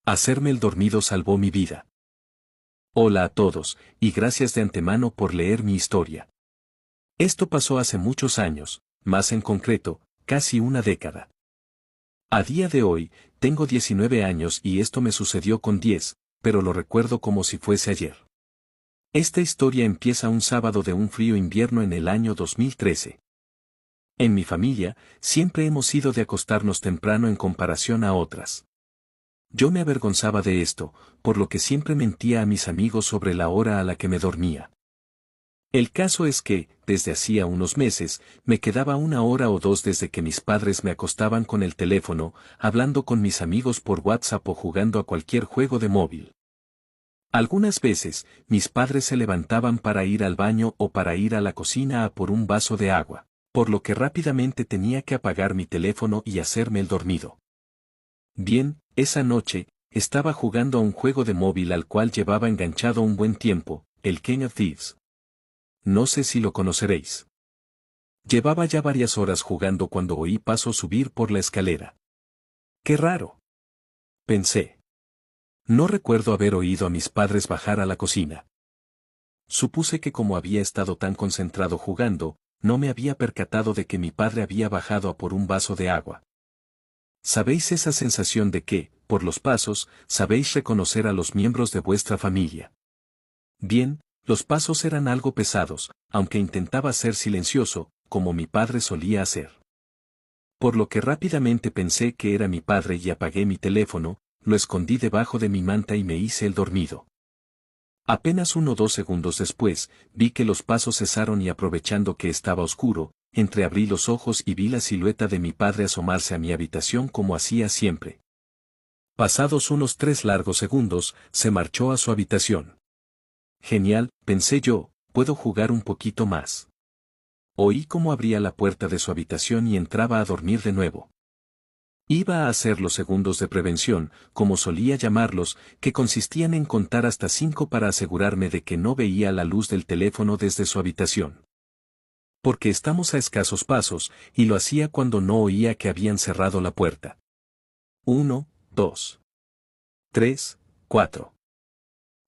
Hacerme el dormido salvó mi vida. Hola a todos, y gracias de antemano por leer mi historia. Esto pasó hace muchos años, más en concreto, casi una década. A día de hoy, tengo 19 años y esto me sucedió con 10, pero lo recuerdo como si fuese ayer. Esta historia empieza un sábado de un frío invierno en el año 2013. En mi familia, siempre hemos sido de acostarnos temprano en comparación a otras. Yo me avergonzaba de esto, por lo que siempre mentía a mis amigos sobre la hora a la que me dormía. El caso es que, desde hacía unos meses, me quedaba una hora o dos desde que mis padres me acostaban con el teléfono, hablando con mis amigos por WhatsApp o jugando a cualquier juego de móvil. Algunas veces, mis padres se levantaban para ir al baño o para ir a la cocina a por un vaso de agua, por lo que rápidamente tenía que apagar mi teléfono y hacerme el dormido. Bien, esa noche, estaba jugando a un juego de móvil al cual llevaba enganchado un buen tiempo, el King of Thieves. No sé si lo conoceréis. Llevaba ya varias horas jugando cuando oí pasos subir por la escalera. ¡Qué raro!, pensé. No recuerdo haber oído a mis padres bajar a la cocina. Supuse que como había estado tan concentrado jugando, no me había percatado de que mi padre había bajado a por un vaso de agua. ¿Sabéis esa sensación de que, por los pasos, sabéis reconocer a los miembros de vuestra familia? Bien, los pasos eran algo pesados, aunque intentaba ser silencioso, como mi padre solía hacer. Por lo que rápidamente pensé que era mi padre y apagué mi teléfono, lo escondí debajo de mi manta y me hice el dormido. Apenas 1 o 2 segundos después, vi que los pasos cesaron y aprovechando que estaba oscuro, entreabrí los ojos y vi la silueta de mi padre asomarse a mi habitación como hacía siempre. Pasados unos 3 largos segundos, se marchó a su habitación. Genial, pensé yo, puedo jugar un poquito más. Oí cómo abría la puerta de su habitación y entraba a dormir de nuevo. Iba a hacer los segundos de prevención, como solía llamarlos, que consistían en contar hasta 5 para asegurarme de que no veía la luz del teléfono desde su habitación. Porque estamos a escasos pasos, y lo hacía cuando no oía que habían cerrado la puerta. 1, 2, 3, 4.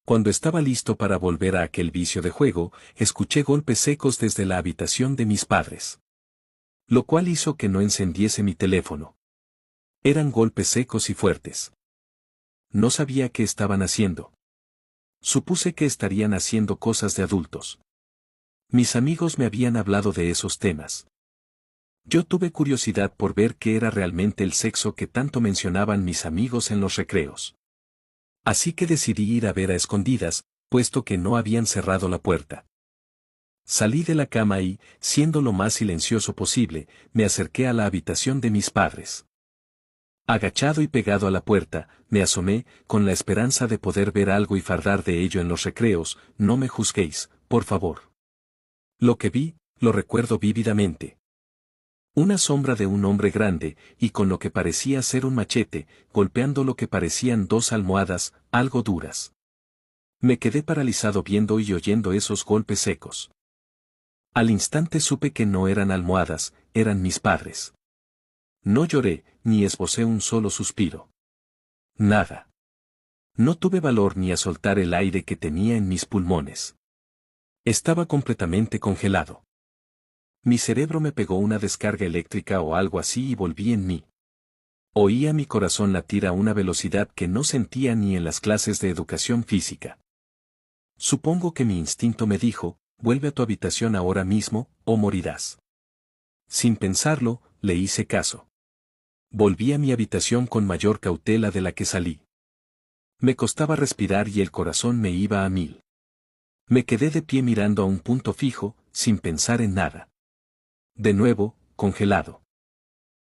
Cuando estaba listo para volver a aquel vicio de juego, escuché golpes secos desde la habitación de mis padres. Lo cual hizo que no encendiese mi teléfono. Eran golpes secos y fuertes. No sabía qué estaban haciendo. Supuse que estarían haciendo cosas de adultos. Mis amigos me habían hablado de esos temas. Yo tuve curiosidad por ver qué era realmente el sexo que tanto mencionaban mis amigos en los recreos. Así que decidí ir a ver a escondidas, puesto que no habían cerrado la puerta. Salí de la cama y, siendo lo más silencioso posible, me acerqué a la habitación de mis padres. Agachado y pegado a la puerta, me asomé, con la esperanza de poder ver algo y fardar de ello en los recreos. No me juzguéis, por favor. Lo que vi, lo recuerdo vívidamente. Una sombra de un hombre grande, y con lo que parecía ser un machete, golpeando lo que parecían 2 almohadas, algo duras. Me quedé paralizado viendo y oyendo esos golpes secos. Al instante supe que no eran almohadas, eran mis padres. No lloré, ni esbocé un solo suspiro. Nada. No tuve valor ni a soltar el aire que tenía en mis pulmones. Estaba completamente congelado. Mi cerebro me pegó una descarga eléctrica o algo así y volví en mí. Oía mi corazón latir a una velocidad que no sentía ni en las clases de educación física. Supongo que mi instinto me dijo, vuelve a tu habitación ahora mismo, o morirás. Sin pensarlo, le hice caso. Volví a mi habitación con mayor cautela de la que salí. Me costaba respirar y el corazón me iba a 1000. Me quedé de pie mirando a un punto fijo, sin pensar en nada. De nuevo, congelado.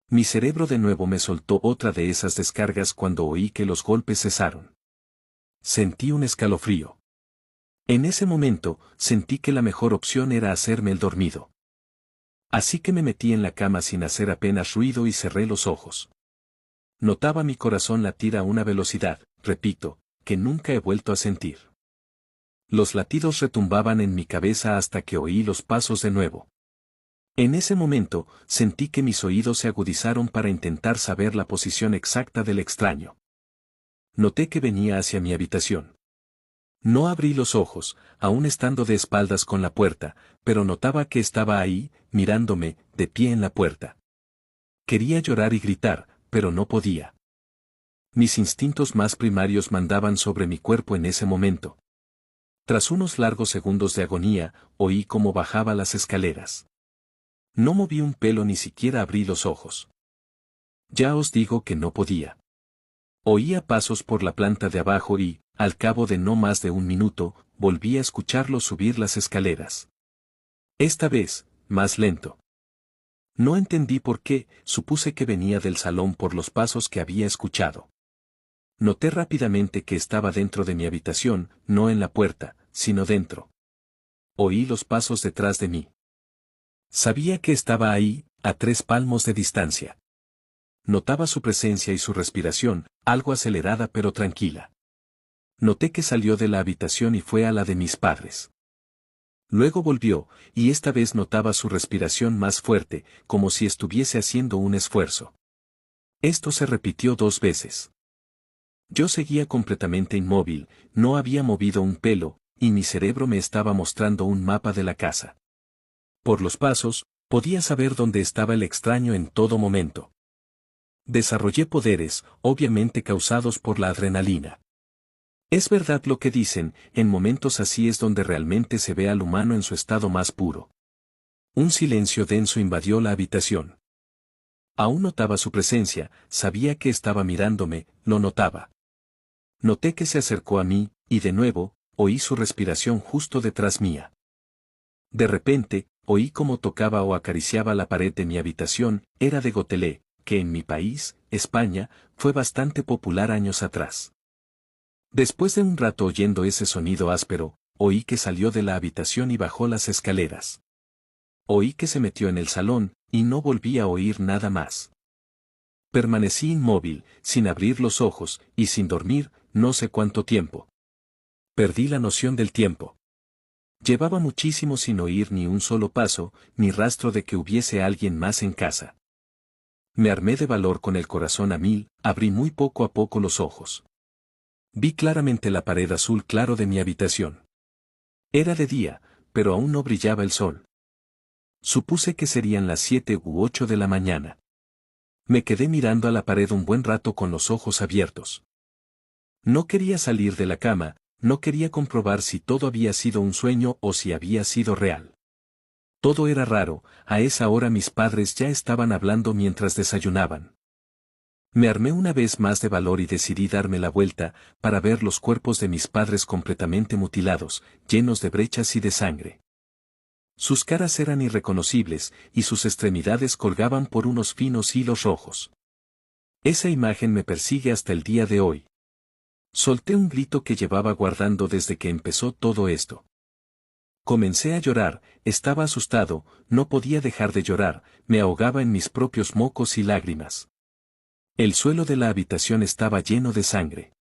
Mi cerebro de nuevo me soltó otra de esas descargas cuando oí que los golpes cesaron. Sentí un escalofrío. En ese momento, sentí que la mejor opción era hacerme el dormido. Así que me metí en la cama sin hacer apenas ruido y cerré los ojos. Notaba mi corazón latir a una velocidad, repito, que nunca he vuelto a sentir. Los latidos retumbaban en mi cabeza hasta que oí los pasos de nuevo. En ese momento, sentí que mis oídos se agudizaron para intentar saber la posición exacta del extraño. noté que venía hacia mi habitación. No abrí los ojos, aún estando de espaldas con la puerta, pero notaba que estaba ahí, mirándome, de pie en la puerta. Quería llorar y gritar, pero no podía. Mis instintos más primarios mandaban sobre mi cuerpo en ese momento. Tras unos largos segundos de agonía, oí cómo bajaba las escaleras. No moví un pelo, ni siquiera abrí los ojos. Ya os digo que no podía. Oía pasos por la planta de abajo y, al cabo de no más de un minuto, volví a escucharlo subir las escaleras. Esta vez, más lento. No entendí por qué, supuse que venía del salón por los pasos que había escuchado. Noté rápidamente que estaba dentro de mi habitación, no en la puerta, sino dentro. Oí los pasos detrás de mí. Sabía que estaba ahí, a 3 palmos de distancia. Notaba su presencia y su respiración, algo acelerada pero tranquila. Noté que salió de la habitación y fue a la de mis padres. Luego volvió, y esta vez notaba su respiración más fuerte, como si estuviese haciendo un esfuerzo. Esto se repitió 2 veces. Yo seguía completamente inmóvil, no había movido un pelo, y mi cerebro me estaba mostrando un mapa de la casa. Por los pasos, podía saber dónde estaba el extraño en todo momento. Desarrollé poderes, obviamente causados por la adrenalina. Es verdad lo que dicen, en momentos así es donde realmente se ve al humano en su estado más puro. Un silencio denso invadió la habitación. Aún notaba su presencia, sabía que estaba mirándome, lo notaba. Noté que se acercó a mí, y de nuevo, oí su respiración justo detrás mía. De repente, oí cómo tocaba o acariciaba la pared de mi habitación, era de gotelé, que en mi país, España, fue bastante popular años atrás. Después de un rato oyendo ese sonido áspero, oí que salió de la habitación y bajó las escaleras. Oí que se metió en el salón, y no volví a oír nada más. Permanecí inmóvil, sin abrir los ojos, y sin dormir, no sé cuánto tiempo. Perdí la noción del tiempo. Llevaba muchísimo sin oír ni un solo paso, ni rastro de que hubiese alguien más en casa. Me armé de valor con el corazón a 1000, abrí muy poco a poco los ojos. Vi claramente la pared azul claro de mi habitación. Era de día, pero aún no brillaba el sol. Supuse que serían las 7 u 8 de la mañana. Me quedé mirando a la pared un buen rato con los ojos abiertos. No quería salir de la cama, no quería comprobar si todo había sido un sueño o si había sido real. Todo era raro, a esa hora mis padres ya estaban hablando mientras desayunaban. Me armé una vez más de valor y decidí darme la vuelta, para ver los cuerpos de mis padres completamente mutilados, llenos de brechas y de sangre. Sus caras eran irreconocibles, y sus extremidades colgaban por unos finos hilos rojos. Esa imagen me persigue hasta el día de hoy. Solté un grito que llevaba guardando desde que empezó todo esto. Comencé a llorar, estaba asustado, no podía dejar de llorar, me ahogaba en mis propios mocos y lágrimas. El suelo de la habitación estaba lleno de sangre.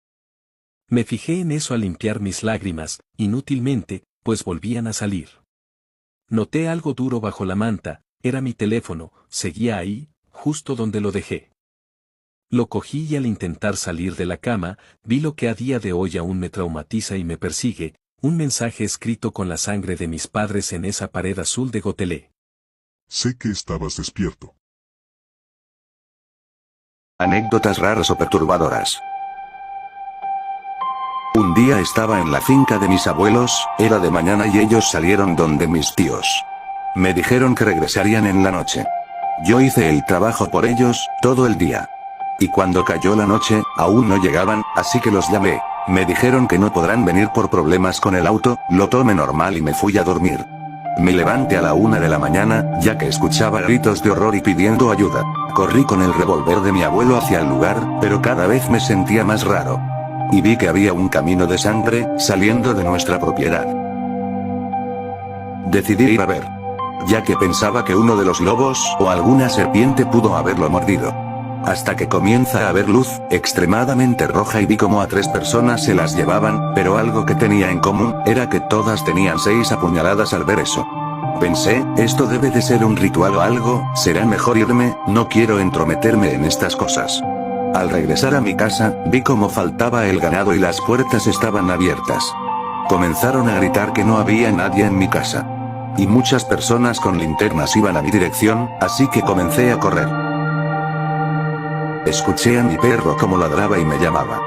Me fijé en eso al limpiar mis lágrimas, inútilmente, pues volvían a salir. Noté algo duro bajo la manta, era mi teléfono, seguía ahí, justo donde lo dejé. Lo cogí y al intentar salir de la cama, vi lo que a día de hoy aún me traumatiza y me persigue, un mensaje escrito con la sangre de mis padres en esa pared azul de gotelé. Sé que estabas despierto. Anécdotas raras o perturbadoras. Un día estaba en la finca de mis abuelos, era de mañana y ellos salieron donde mis tíos. Me dijeron que regresarían en la noche. Yo hice el trabajo por ellos, todo el día. Y cuando cayó la noche, aún no llegaban, así que los llamé. Me dijeron que no podrán venir por problemas con el auto, lo tomé normal y me fui a dormir. Me levanté a la 1 de la mañana, ya que escuchaba gritos de horror y pidiendo ayuda. Corrí con el revólver de mi abuelo hacia el lugar, pero cada vez me sentía más raro. Y vi que había un camino de sangre, saliendo de nuestra propiedad. Decidí ir a ver. Ya que pensaba que uno de los lobos o alguna serpiente pudo haberlo mordido. Hasta que comienza a haber luz, extremadamente roja y vi como a 3 personas se las llevaban, pero algo que tenía en común, era que todas tenían 6 apuñaladas al ver eso. Pensé, esto debe de ser un ritual o algo, será mejor irme, no quiero entrometerme en estas cosas. Al regresar a mi casa, vi cómo faltaba el ganado y las puertas estaban abiertas. Comenzaron a gritar que no había nadie en mi casa. Y muchas personas con linternas iban a mi dirección, así que comencé a correr. Escuché a mi perro como ladraba y me llamaba.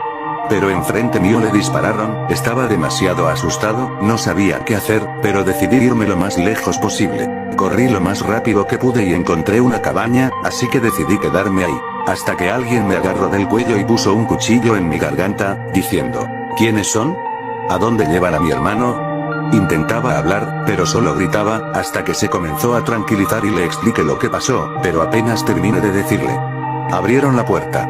Pero enfrente mío le dispararon, estaba demasiado asustado, no sabía qué hacer, pero decidí irme lo más lejos posible. Corrí lo más rápido que pude y encontré una cabaña, así que decidí quedarme ahí. Hasta que alguien me agarró del cuello y puso un cuchillo en mi garganta, diciendo, ¿quiénes son? ¿A dónde llevan a mi hermano? Intentaba hablar, pero solo gritaba, hasta que se comenzó a tranquilizar y le expliqué lo que pasó, pero apenas terminé de decirle. Abrieron la puerta.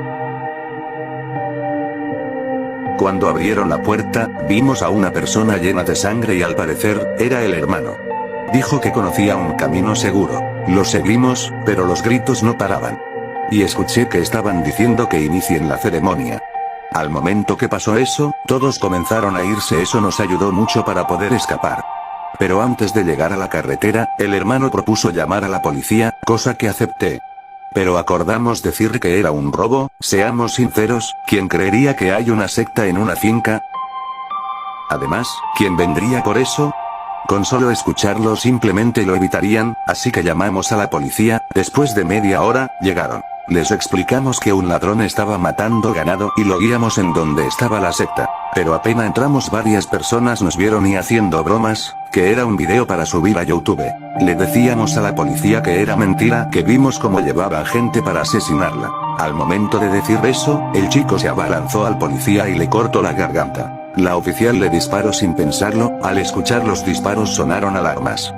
Cuando abrieron la puerta, vimos a una persona llena de sangre y al parecer, era el hermano. Dijo que conocía un camino seguro. Lo seguimos, pero los gritos no paraban. Y escuché que estaban diciendo que inicien la ceremonia. Al momento que pasó eso, todos comenzaron a irse. Eso nos ayudó mucho para poder escapar. Pero antes de llegar a la carretera, el hermano propuso llamar a la policía, cosa que acepté. Pero acordamos decir que era un robo. Seamos sinceros, ¿quién creería que hay una secta en una finca? Además, ¿quién vendría por eso? Con solo escucharlo simplemente lo evitarían, así que llamamos a la policía. Después de media hora, llegaron. Les explicamos que un ladrón estaba matando ganado y lo guiamos en donde estaba la secta. Pero apenas entramos varias personas nos vieron y haciendo bromas, que era un video para subir a YouTube. Le decíamos a la policía que era mentira, que vimos cómo llevaban gente para asesinarla. Al momento de decir eso, el chico se abalanzó al policía y le cortó la garganta. La oficial le disparó sin pensarlo. Al escuchar los disparos sonaron alarmas.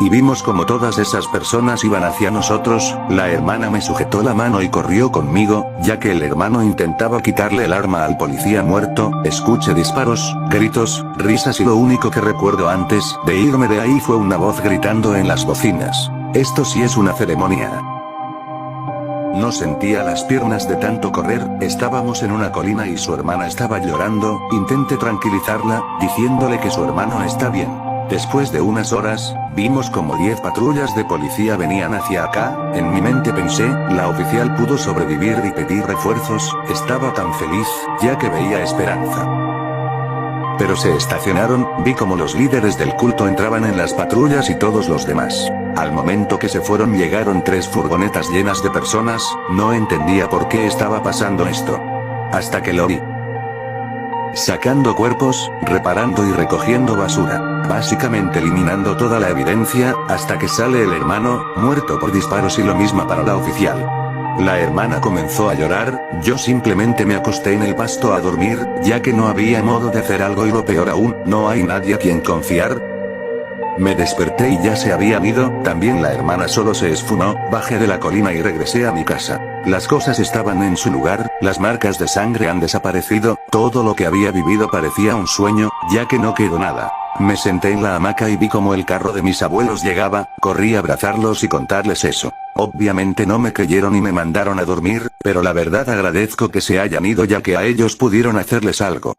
Y vimos como todas esas personas iban hacia nosotros. La hermana me sujetó la mano y corrió conmigo, ya que el hermano intentaba quitarle el arma al policía muerto. Escuché disparos, gritos, risas y lo único que recuerdo antes de irme de ahí fue una voz gritando en las bocinas. Esto sí es una ceremonia. No sentía las piernas de tanto correr. Estábamos en una colina y su hermana estaba llorando. Intenté tranquilizarla, diciéndole que su hermano está bien. Después de unas horas, vimos como 10 patrullas de policía venían hacia acá. En mi mente pensé, la oficial pudo sobrevivir y pedir refuerzos. Estaba tan feliz, ya que veía esperanza. Pero se estacionaron, vi como los líderes del culto entraban en las patrullas y todos los demás. Al momento que se fueron llegaron 3 furgonetas llenas de personas. No entendía por qué estaba pasando esto. Hasta que lo vi. Sacando cuerpos, reparando y recogiendo basura. Básicamente eliminando toda la evidencia, hasta que sale el hermano, muerto por disparos y lo mismo para la oficial. La hermana comenzó a llorar. Yo simplemente me acosté en el pasto a dormir, ya que no había modo de hacer algo y lo peor aún, no hay nadie a quien confiar. Me desperté y ya se habían ido. También la hermana solo se esfumó. Bajé de la colina y regresé a mi casa. Las cosas estaban en su lugar, las marcas de sangre han desaparecido, todo lo que había vivido parecía un sueño, ya que no quedó nada. Me senté en la hamaca y vi como el carro de mis abuelos llegaba. Corrí a abrazarlos y contarles eso. Obviamente no me creyeron y me mandaron a dormir, pero la verdad agradezco que se hayan ido ya que a ellos pudieron hacerles algo.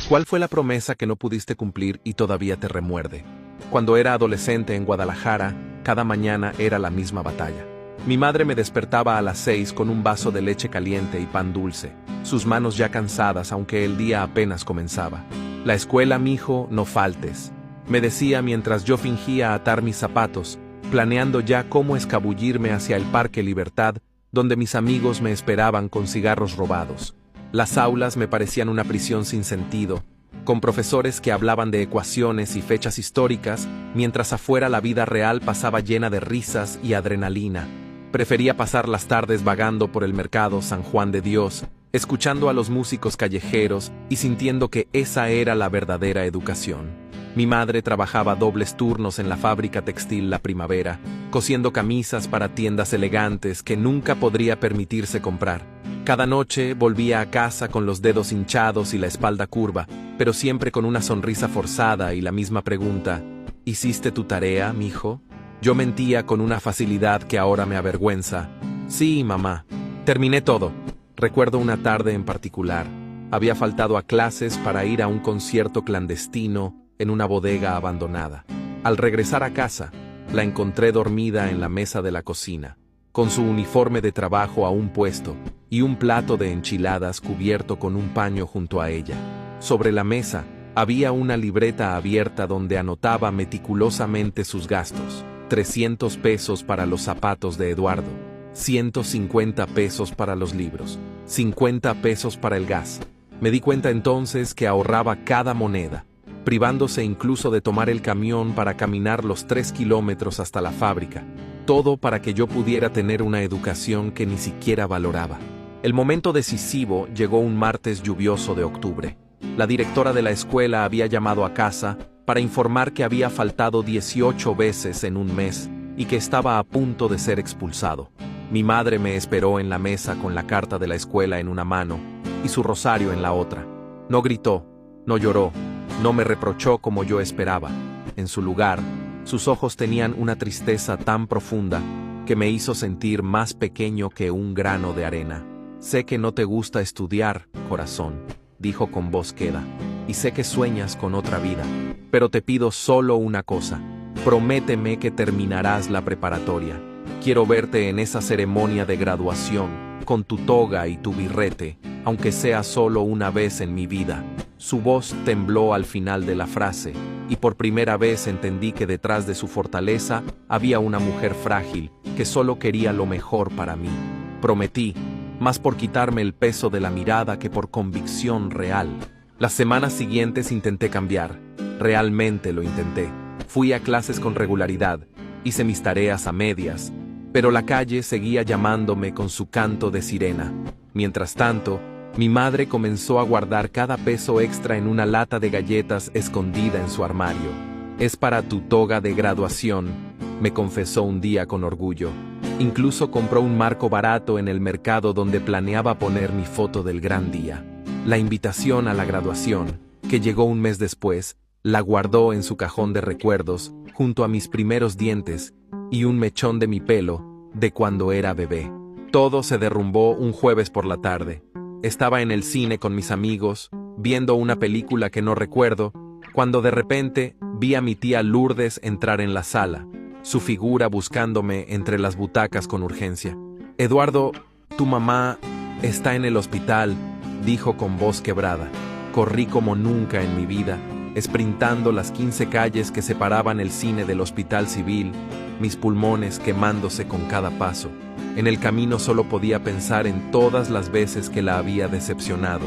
¿Cuál fue la promesa que no pudiste cumplir y todavía te remuerde? Cuando era adolescente en Guadalajara, cada mañana era la misma batalla. Mi madre me despertaba a las 6 con un vaso de leche caliente y pan dulce, sus manos ya cansadas aunque el día apenas comenzaba. La escuela, mijo, no faltes, me decía mientras yo fingía atar mis zapatos, planeando ya cómo escabullirme hacia el Parque Libertad, donde mis amigos me esperaban con cigarros robados. Las aulas me parecían una prisión sin sentido, con profesores que hablaban de ecuaciones y fechas históricas, mientras afuera la vida real pasaba llena de risas y adrenalina. Prefería pasar las tardes vagando por el mercado San Juan de Dios, escuchando a los músicos callejeros y sintiendo que esa era la verdadera educación. Mi madre trabajaba dobles turnos en la fábrica textil La Primavera, cosiendo camisas para tiendas elegantes que nunca podría permitirse comprar. Cada noche volvía a casa con los dedos hinchados y la espalda curva, pero siempre con una sonrisa forzada y la misma pregunta: ¿hiciste tu tarea, mijo? Yo mentía con una facilidad que ahora me avergüenza. Sí, mamá. Terminé todo. Recuerdo una tarde en particular. Había faltado a clases para ir a un concierto clandestino en una bodega abandonada. Al regresar a casa, la encontré dormida en la mesa de la cocina. con su uniforme de trabajo aún puesto, y un plato de enchiladas cubierto con un paño junto a ella. Sobre la mesa, había una libreta abierta donde anotaba meticulosamente sus gastos. 300 pesos para los zapatos de Eduardo, 150 pesos para los libros, 50 pesos para el gas. Me di cuenta entonces que ahorraba cada moneda, privándose incluso de tomar el camión para caminar los 3 kilómetros hasta la fábrica, todo para que yo pudiera tener una educación que ni siquiera valoraba. El momento decisivo llegó un martes lluvioso de octubre. La directora de la escuela había llamado a casa para informar que había faltado 18 veces en un mes y que estaba a punto de ser expulsado. Mi madre me esperó en la mesa con la carta de la escuela en una mano y su rosario en la otra. No gritó, no lloró, no me reprochó como yo esperaba. En su lugar, sus ojos tenían una tristeza tan profunda que me hizo sentir más pequeño que un grano de arena. Sé que no te gusta estudiar, corazón, dijo con voz queda, y sé que sueñas con otra vida, pero te pido solo una cosa, prométeme que terminarás la preparatoria. Quiero verte en esa ceremonia de graduación, con tu toga y tu birrete, aunque sea solo una vez en mi vida. Su voz tembló al final de la frase, y por primera vez entendí que detrás de su fortaleza había una mujer frágil, que solo quería lo mejor para mí. Prometí, más por quitarme el peso de la mirada que por convicción real. Las semanas siguientes intenté cambiar, realmente lo intenté. Fui a clases con regularidad, hice mis tareas a medias, pero la calle seguía llamándome con su canto de sirena. Mientras tanto, mi madre comenzó a guardar cada peso extra en una lata de galletas escondida en su armario. Es para tu toga de graduación, me confesó un día con orgullo. Incluso compró un marco barato en el mercado donde planeaba poner mi foto del gran día. La invitación a la graduación, que llegó un mes después, la guardó en su cajón de recuerdos, junto a mis primeros dientes y un mechón de mi pelo, de cuando era bebé. Todo se derrumbó un jueves por la tarde. Estaba en el cine con mis amigos, viendo una película que no recuerdo, cuando de repente vi a mi tía Lourdes entrar en la sala, su figura buscándome entre las butacas con urgencia. Eduardo, tu mamá está en el hospital, dijo con voz quebrada. Corrí como nunca en mi vida, esprintando las 15 calles que separaban el cine del hospital civil, mis pulmones quemándose con cada paso. En el camino solo podía pensar en todas las veces que la había decepcionado,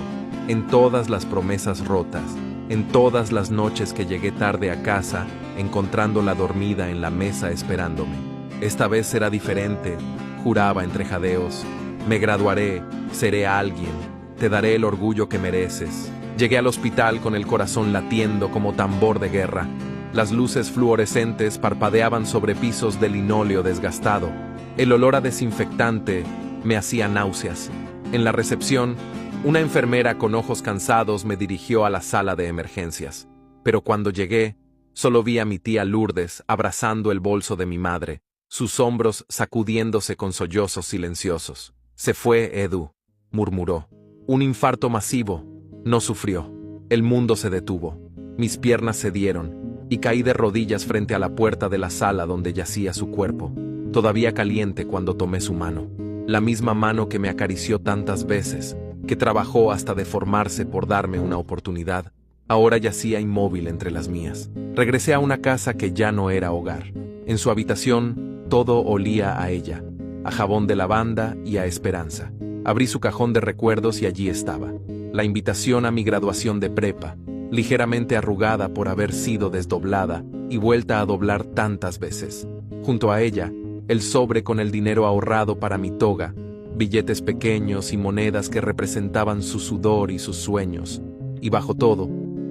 en todas las promesas rotas, en todas las noches que llegué tarde a casa, encontrándola dormida en la mesa esperándome. Esta vez será diferente, juraba entre jadeos. Me graduaré, seré alguien, te daré el orgullo que mereces. Llegué al hospital con el corazón latiendo como tambor de guerra. Las luces fluorescentes parpadeaban sobre pisos de linóleo desgastado. El olor a desinfectante me hacía náuseas. En la recepción, una enfermera con ojos cansados me dirigió a la sala de emergencias. Pero cuando llegué, solo vi a mi tía Lourdes abrazando el bolso de mi madre, sus hombros sacudiéndose con sollozos silenciosos. Se fue, Edu, murmuró. Un infarto masivo. No sufrió. El mundo se detuvo. Mis piernas cedieron, y caí de rodillas frente a la puerta de la sala donde yacía su cuerpo, todavía caliente cuando tomé su mano. La misma mano que me acarició tantas veces, que trabajó hasta deformarse por darme una oportunidad, ahora yacía inmóvil entre las mías. Regresé a una casa que ya no era hogar. En su habitación, todo olía a ella, a jabón de lavanda y a esperanza. Abrí su cajón de recuerdos y allí estaba. La invitación a mi graduación de prepa, ligeramente arrugada por haber sido desdoblada y vuelta a doblar tantas veces. Junto a ella, el sobre con el dinero ahorrado para mi toga, billetes pequeños y monedas que representaban su sudor y sus sueños. Y bajo todo,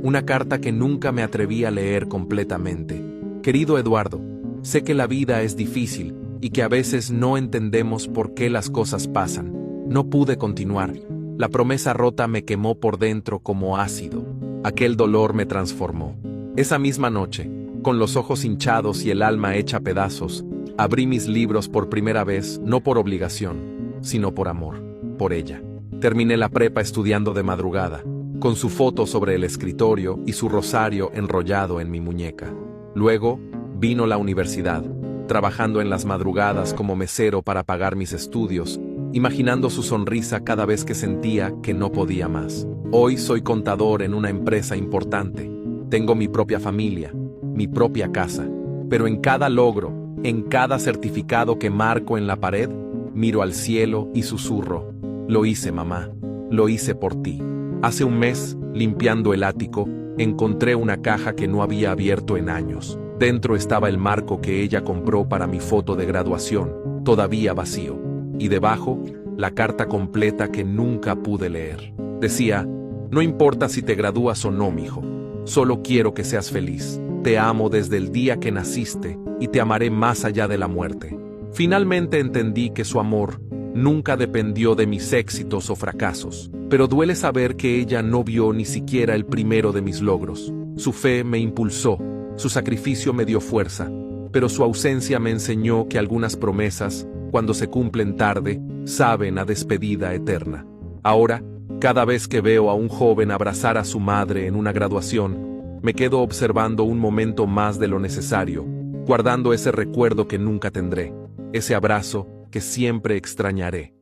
una carta que nunca me atreví a leer completamente. Querido Eduardo, sé que la vida es difícil y que a veces no entendemos por qué las cosas pasan. No pude continuar. La promesa rota me quemó por dentro como ácido. Aquel dolor me transformó. Esa misma noche, con los ojos hinchados y el alma hecha pedazos, abrí mis libros por primera vez, no por obligación, sino por amor, por ella. Terminé la prepa estudiando de madrugada, con su foto sobre el escritorio y su rosario enrollado en mi muñeca. Luego, vino la universidad, trabajando en las madrugadas como mesero para pagar mis estudios, imaginando su sonrisa cada vez que sentía que no podía más. Hoy soy contador en una empresa importante. Tengo mi propia familia, mi propia casa. Pero en cada logro, en cada certificado que marco en la pared, miro al cielo y susurro: lo hice, mamá, lo hice por ti. Hace un mes, limpiando el ático, encontré una caja que no había abierto en años. Dentro estaba el marco que ella compró para mi foto de graduación, todavía vacío. Y debajo, la carta completa que nunca pude leer. Decía: no importa si te gradúas o no, mijo. Solo quiero que seas feliz. Te amo desde el día que naciste y te amaré más allá de la muerte. Finalmente entendí que su amor nunca dependió de mis éxitos o fracasos, pero duele saber que ella no vio ni siquiera el primero de mis logros. Su fe me impulsó, su sacrificio me dio fuerza, pero su ausencia me enseñó que algunas promesas, cuando se cumplen tarde, saben a despedida eterna. Ahora, cada vez que veo a un joven abrazar a su madre en una graduación, me quedo observando un momento más de lo necesario, guardando ese recuerdo que nunca tendré, ese abrazo que siempre extrañaré.